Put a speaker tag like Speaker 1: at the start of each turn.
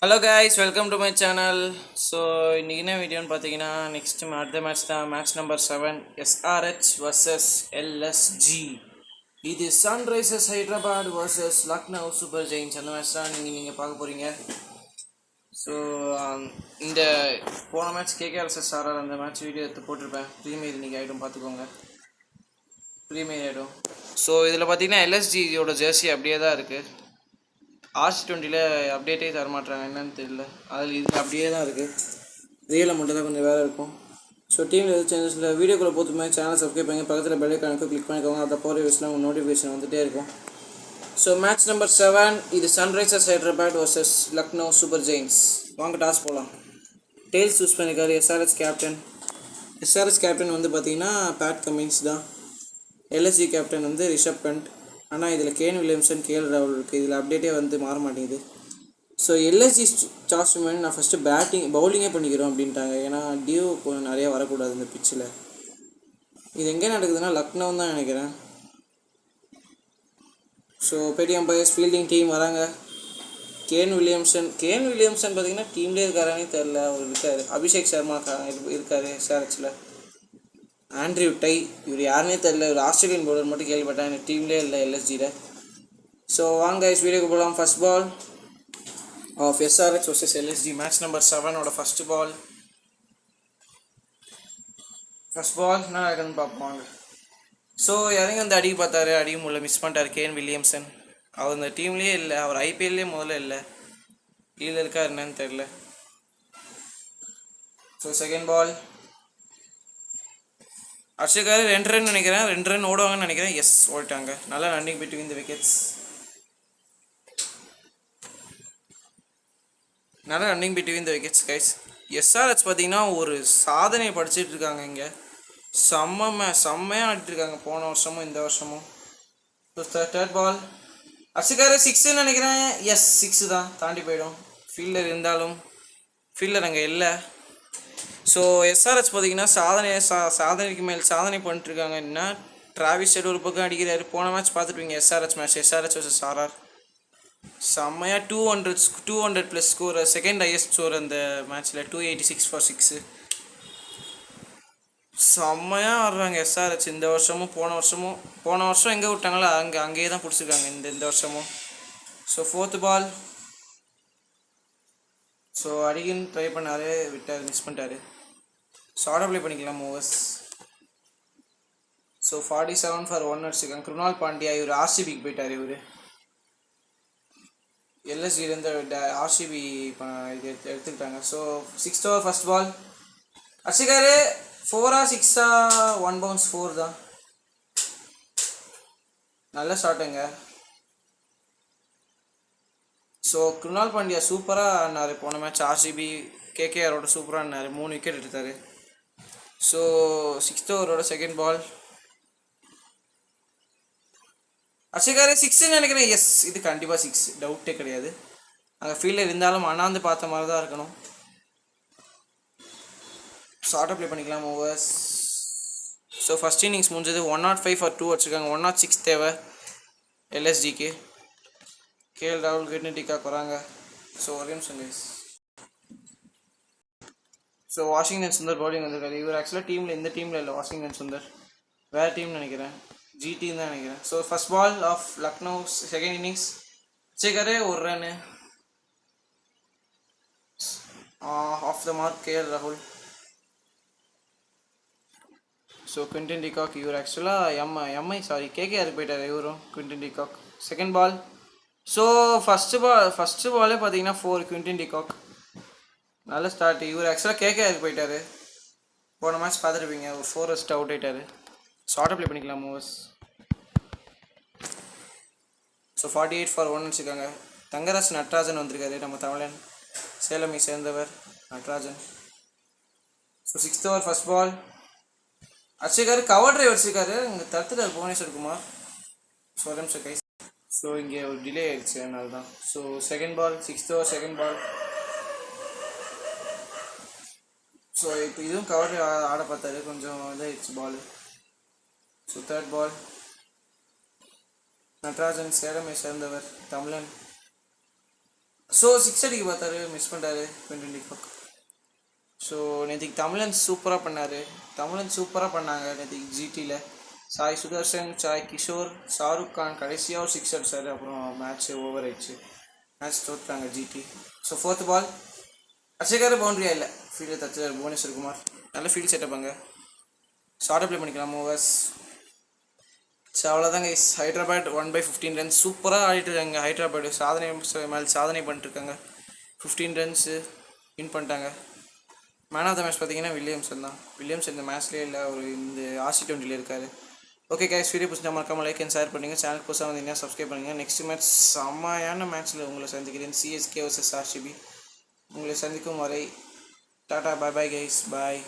Speaker 1: Hello guys, welcome to my channel. So இன்னைக்கு என்ன வீடியோன்னு பார்த்தீங்கன்னா நெக்ஸ்ட் அடுத்த மேட்ச் தான் match number 7 SRH vs LSG. இது Sunrisers Hyderabad vs Lucknow Super Giants. அந்த மேட்ச் தான் நீங்கள் பார்க்க போகிறீங்க. ஸோ இந்த போன மேட்ச் கேகேஆர் vs RR அந்த மேட்ச் வீடியோ எடுத்து போட்டிருப்பேன். ப்ரீமியர் இன்னைக்கு ஆகிடும், பார்த்துக்கோங்க. ப்ரீமியர் ஆகிடும். ஸோ இதில் பார்த்தீங்கன்னா LSGயோட ஜெர்சி அப்படியே தான் இருக்குது. RC20 அப்டேட்டே தரமாட்டாங்க, என்னன்னு தெரியல. அதில் இது அப்படியே தான் இருக்குது. ரியலில் மட்டும் தான் கொஞ்சம் வேறு இருக்கும். ஸோ டீமில் எதுவும் சேஞ்சஸ் இல்லை. வீடியோக்குள்ளே போதுமே சேனல் சப்ஸ்கிரைப் பண்ணி பக்கத்தில் பெல் ஐகானுக்கு கிளிக் பண்ணிக்கோங்க. அதை போகிற விஷயம் நோட்டிஃபிகேஷன் வந்துகிட்டே இருக்கும். ஸோ மேட்ச் நம்பர் 7 இது Sunrisers Hyderabad vs Lucknow Super Giants. வாங்க டாஸ் போகலாம். டெய்ல்ஸ் சூஸ் பண்ணியிருக்காரு SRH கேப்டன். SRH கேப்டன் வந்து பார்த்தீங்கன்னா பேட் கமின்ஸ் தான். LSG கேப்டன் வந்து ரிஷப் பண்ட். ஆனால் இதில் கேன் வில்லியம்சன், கேஎல் ராகுல் இருக்குது. இதில் அப்டேட்டே வந்து மாற மாட்டேங்குது. ஸோ LSG சாஸ்மேன் நான் ஃபஸ்ட்டு பவுலிங்கே பண்ணிக்கிறோம் அப்படின்ட்டாங்க. ஏன்னா டியூ கொஞ்சம் நிறையா வரக்கூடாது இந்த பிச்சில். இது எங்கே நடக்குதுன்னா லக்னோன்னு தான் நினைக்கிறேன். ஸோ பெரிய அம்பையர்ஸ் ஃபீல்டிங் டீம் வராங்க. கேன் வில்லியம்சன் பார்த்தீங்கன்னா டீம்லேயே இருக்காரானே தெரில. அவர் இருக்கார். அபிஷேக் சர்மா இருக்கார் SRHல. ஆண்ட்ரியூ டை, இவர் யாருன்னே தெரில. ஒரு ஆஸ்திரேலியன் பவுலர் மட்டும் கேள்விப்பட்டேன். எனக்கு டீம்லேயே இல்லை LSGயில். ஸோ வாங்க வீடியோக்கு போகலாம். First ball of SRH vs LSG match number 7ஓட ஃபர்ஸ்ட் பால் என்ன இருக்குன்னு பார்ப்போம் வாங்க. ஸோ இறங்கி வந்து அடிக்க பார்த்தாரு, அடிக்க முடியல, மிஸ் பண்ணிட்டார் கேன் வில்லியம்சன். அவர் இந்த டீம்லேயே இல்லை. அவர் IPLலேயே முதல்ல இல்லை. கீழே இருக்கா என்னன்னு தெரில. ஸோ செகண்ட் பால் அர்ஷகாரு 2 ரன் நினைக்கிறேன். 2 ரன் ஓடுவாங்கன்னு நினைக்கிறேன். எஸ், ஓடிட்டாங்க. நல்லா ரன்னிங் பிட்வீன் தி விக்கெட்ஸ். நல்லா running between the wickets guys. SRH பார்த்தீங்கன்னா ஒரு சாதனையை படிச்சுட்டு இருக்காங்க. இங்கே செம்மையாக ஆடிட்டுருக்காங்க போன வருஷமும் இந்த வருஷமும். தேர்ட் பால் அர்ஷகாரு 6 நினைக்கிறேன். எஸ், 6 தான். தாண்டி போயிடும். ஃபீல்டர் இருந்தாலும் ஃபீல்டர் அங்கே இல்லை. ஸோ SRH பார்த்தீங்கன்னா சாதனைக்கு மேல் சாதனை பண்ணிட்டுருக்காங்க. என்ன டிராவிஸ் ஹெட் ஒரு பக்கம் அடிக்கிறாரு. போன மேட்ச் பார்த்துருப்பீங்க SRH match, SRH vs RR. செம்மையாக 200 plus score, second highest score அந்த மேட்ச்சில். 286 ஃபார் 6. செம்மையாக ஆடுறாங்க SRH இந்த வருஷமும் போன வருஷம் எங்கே விட்டாங்களோ அங்கேயே தான் பிடிச்சிருக்காங்க இந்த வருஷமும். ஸோ ஃபோர்த்து பால் ஸோ அடிக்கின்னு ட்ரை பண்ணார், விட்டார், மிஸ் பண்ணிட்டாரு. ஸோ ஆர்டர் ப்ளே பண்ணிக்கலாம் மூவர்ஸ். ஸோ 47 ஃபார் 1 அடிச்சிருக்காங்க. கிருணால் பாண்டியா இவர் RCBக்கு போயிட்டார். இவர் LSGலேருந்து RCB இது எடுத்துக்கிட்டாங்க. So 6th over first ball அடிச்சிருக்காரு. 4 6 1 பவுன்ஸ் 4 தான். நல்ல ஷாட்டுங்க. ஸோ கிருணால் பாண்டியா சூப்பராக ஆடினார் போன மேட்ச். RCB KKRோட சூப்பராக ஆடினார். 3 விக்கெட் எடுத்தார். ஸோ 6th ஓவரோட செகண்ட் பால் அர்ஷகாரு 6 நினைக்கிறேன். எஸ், இது கண்டிப்பாக 6, டவுட்டே கிடையாது. அங்கே ஃபீல்டில் இருந்தாலும் அண்ணாந்து பார்த்த மாதிரி தான் இருக்கணும். ஸோ ஆட்டோ ப்ளே பண்ணிக்கலாம் ஓவர்ஸ். ஸோ ஃபஸ்ட் இன்னிங்ஸ் முடிஞ்சது. 105 ஃபார் 2 வச்சுருக்காங்க. 106 தேவை LSGக்கு. KL ராகுல், கிட்னி டிகாக் வராங்க. ஸோ ஒரே நிமிஷம் guys. So Washington Sundar bowling வந்திருக்காரு. இவர் ஆக்சுவலாக டீமில் இந்த டீமில் இல்லை. வாஷிங்டன் சுந்தர் வேறு டீம்னு நினைக்கிறேன், GTன்னு தான் நினைக்கிறேன். So first ball of Lucknow second innings வச்சுக்காரு. 1 run off the mark KL ராகுல். ஸோ குவிண்டன் டிகாக் இவர் ஆக்சுவலாக KKRக்கு போயிட்டார். இவரும் Quinton de Kock. Second ball so first பாலே பார்த்தீங்கன்னா 4 குவிண்டன் டிகாக். நல்ல ஸ்டார்ட். இவர் ஆக்சுவலாக KKRக்கு போயிட்டார். போன மேட்ச் பார்த்துருப்பீங்க, ஒரு 4 ரன்ஸ்ட்டு அவுட் ஆகிட்டார். ஸோ ஆட்டோ ப்ளே பண்ணிக்கலாம் மூவர்ஸ். ஸோ 48 ஃபார் 1 வச்சுருக்காங்க. தங்கராஜ் நட்ராஜன் வந்திருக்காரு, நம்ம தமிழன், சேலமை சேர்ந்தவர் Natarajan. So 6th over first ball அடிச்சிருக்காரு. கவர் டிரைவ் வச்சுருக்காரு. இங்கே தடுத்துட்டார் புவனேஸ்வர் குமார். ஸோ ஒரு நிமிஷம் கைஸ். ஸோ இங்கே ஒரு டிலே ஆகிடுச்சு, அதனால தான். So second ball 6th over second ball. So இப்போ இதுவும் கவர் ஆட பார்த்தாரு, கொஞ்சம் இதாகிடுச்சு ball. So third ball Natarajan, சேலமை சேர்ந்தவர், தமிழன். ஸோ சிக்ஸ் அடிக்க பார்த்தாரு, மிஸ் பண்ணிட்டாரு 2020. ஸோ நேற்றுக்கு தமிழன் சூப்பராக பண்ணாங்க நேற்றுக்கு ஜிடியில். சாய் சுதர்ஷன், சாய் கிஷோர், ஷாருக் கான் கடைசியாக ஒரு சிக்ஸ் அடிச்சார். அப்புறம் மேட்ச் ஓவர் ஆயிடுச்சு, மேட்ச் தோற்றாங்க ஜிடி. ஸோ ஃபோர்த் பால் அச்சக்கார பவுண்டரியாக இல்லை, ஃபீல்டில் தச்சார் புவனேஸ்வர் குமார். நல்ல ஃபீல்ட் செட்டப் அங்கே, ஷார்ட் ப்ளே பண்ணிக்கலாம் ஓவர்ஸ். ஸோ அவ்வளோதாங்க கைஸ். ஹைதராபாத் 1/15 ரன்ஸ் சூப்பராக ஆடிட்டு இருக்காங்க. ஹைதராபாத் சாதனை மேல் சாதனை பண்ணிட்டுருக்காங்க. 15 ரன்ஸு வின் பண்ணிட்டாங்க. மேன் ஆஃப் த மேட்ச் பார்த்தீங்கன்னா வில்லியம்ஸ் இந்த மேட்ச்லேயே இல்லை, ஒரு இந்த RC20 இருக்கார். ஓகே கைஸ், வீடியோ பிடிச்சா மறக்காமல் லைக் அண்ட் ஷேர் பண்ணுங்கள். சேனல் புதுசாக வந்தீங்கன்னா சப்ஸ்கிரைப் பண்ணுங்கள். நெக்ஸ்ட் மேட்ச் செம்மையான மேட்ச்சில் உங்களை சந்திக்கிறேன். CSK vs RCB. உங்களை சந்திக்கும் வரை டாடா, பாய் பாய் கைஸ், பாய்.